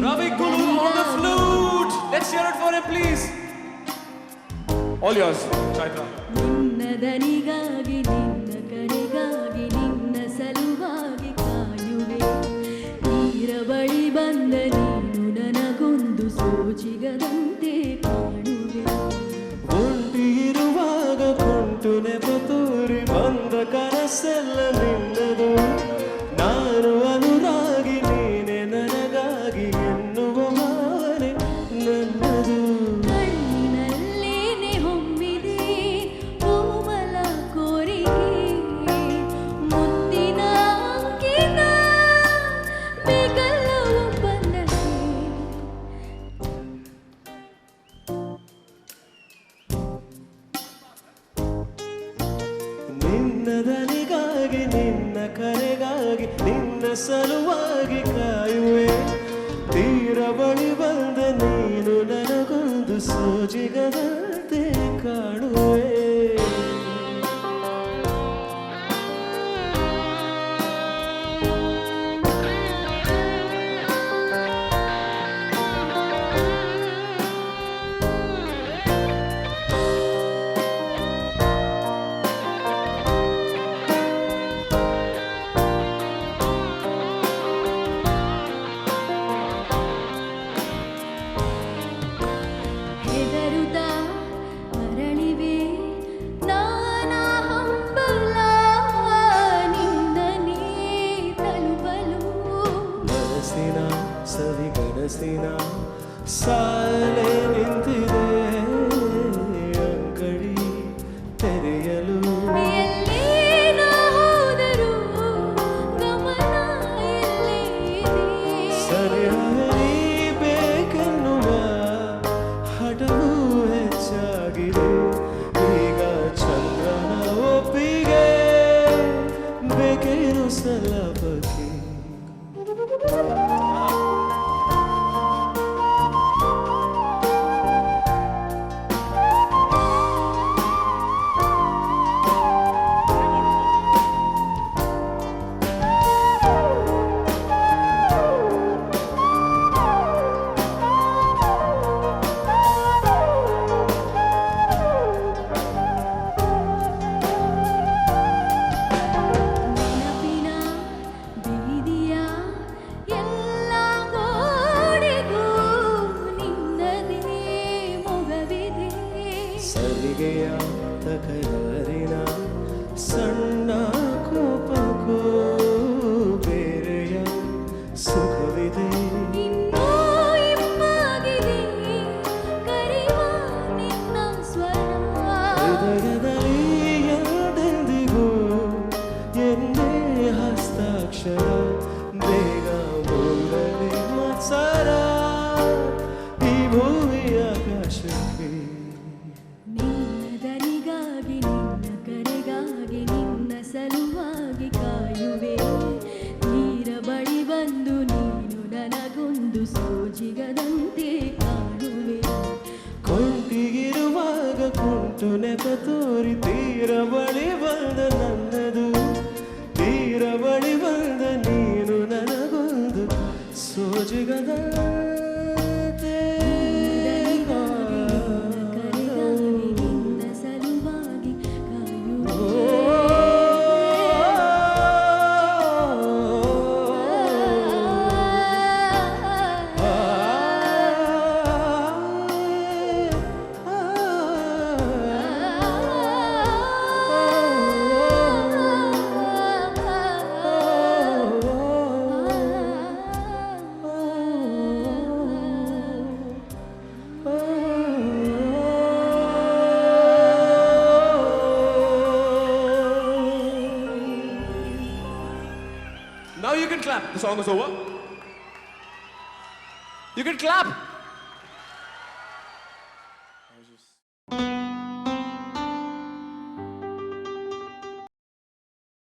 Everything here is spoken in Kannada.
Ravi Kulu on the flute. Let's hear it for him, please. All yours, Chaitra. ನಿನ್ನದನಿಗಾಗಿ ನಿನ್ನ ಕರೆಗಾಗಿ ನಿನ್ನ ಸಲುವಾಗಿ ಕಾಯುವೆ ನೀರ ಬಳಿ ಬಂದ ನೀನು ನನಗೊಂದು ಸೋಜಿಗದಂತೆ ಕಾಣುವೆ ಒಂಟಿರುವಾಗ ಕೊಂಟು ನೆಪ ತೋರಿ ಬಂದ ಕನಸೆಲ್ಲ ನಿನ್ನದು ನಾನು ಅನುರಾಗಿ ನೀನೆ ನನಗಾಗಿ ಎನ್ನುವ ಮಾನೆ ನನ್ನದು ಕಣ್ಣಿನಲ್ಲೇನೆ ಹೊಮ್ಮಿದೆ ಕೋಮಲ ಕೋರಿಕೆ ಮುತ್ತಿನ ಅಂಕಿತ ಬೇಕಲ್ಲ ಒಪ್ಪಂದಕ್ಕೆ ನಿನ್ನದನಿಗಾಗಿ ನಿನ್ನ ಕರೆಗಾಗಿ ನಿನ್ನ ಸಲುವಾಗಿ ಕಾಯುವೆ ತೀರ ಬಳಿ ಬಂದ ನೀನು ನನಗೊಂದು ಸೋಜಿಗದಂತೆ ಕಾಣುವೆ ಹೆದರುತ್ತಾ ಮರಳಿವೆ ನಾನಾ ಹಂಬಲ ನಿನ್ನನೇ ತಲುಪಲು ಮನಸ್ಸಿನ ಸವಿಗನಸಿನ ಸಾಲೆ ನಿಂತಿದೆ ಅಂಗಡಿ ತೆರೆಯಲು ಎಲ್ಲೇ ನಾ ಹೋದರೂ ಗಮನ ಎಲ್ಲೇ ಇದೆ ಸರಿಯಾಗಿ ಬೇಕೆನ್ನುವ ಹಠವೂ ಹೆಚ್ಚಾಗಿದೆ ಈಗ ಚಂದ್ರನ ಒಪ್ಪಿಗೆ ಬೇಕೇನು ಸಲಪಕ್ಕೆ ನೆನಪಿನ ಬೀದಿಯ ಎಲ್ಲ ಗೋಡೆಗೂ ನಿನ್ನದೇ ಮೊಗವಿದೆ ಸಲಿಗೆಯ ತಕರಾರಿನ ಸಣ್ಣ ಕೋಪಕ್ಕೂ ಬೇರೆಯ ಸುಖವಿದೆ ಇನ್ನೂ ಇಮ್ಮಾಗಿದೆ ಕರೆಯುವ ನಿನ್ನ ಸ್ವರ ಹೃದಯದಲ್ಲಿ ಎಂದೆಂದಿಗೂ ಎಂದೇ ಹಸ್ತಾಕ್ಷರ ಬೇಗ ಮುಂಗಡೆ ಮತ್ಸರ ಈ ಭೂಮಿ ಆಕಾಶಕ್ಕೆ ನಿನ್ನದನಿಗಾಗಿ ನಿನ್ನ ಕರೆಗಾಗಿ ನಿನ್ನ ಸಲುವಾಗಿ ಕಾಯುವೆ ತೀರ ಬಳಿ ಬಂದು ನೀನು ನನಗೊಂದು ಸೋಜಿಗದಂತೆ ಕಾಣುವೆ ಕೊಂಟಿಗಿರುವಾಗ ಕುಂಟು ನೆಪ ತೋರಿ ತೀರ ಬಳಿ ಬಂದ ನನ್ನದು ತೀರ ಬಳಿ ಬಂದ ನೀನು ನನಗೊಂದು ಸೋಜಿಗದಂತೆ ಕರೆಗಾಗಿ ನಿನ್ನ ಸಲುವಾಗಿ ಕಾಯುವೆ Now you can clap. The song is over. You can clap.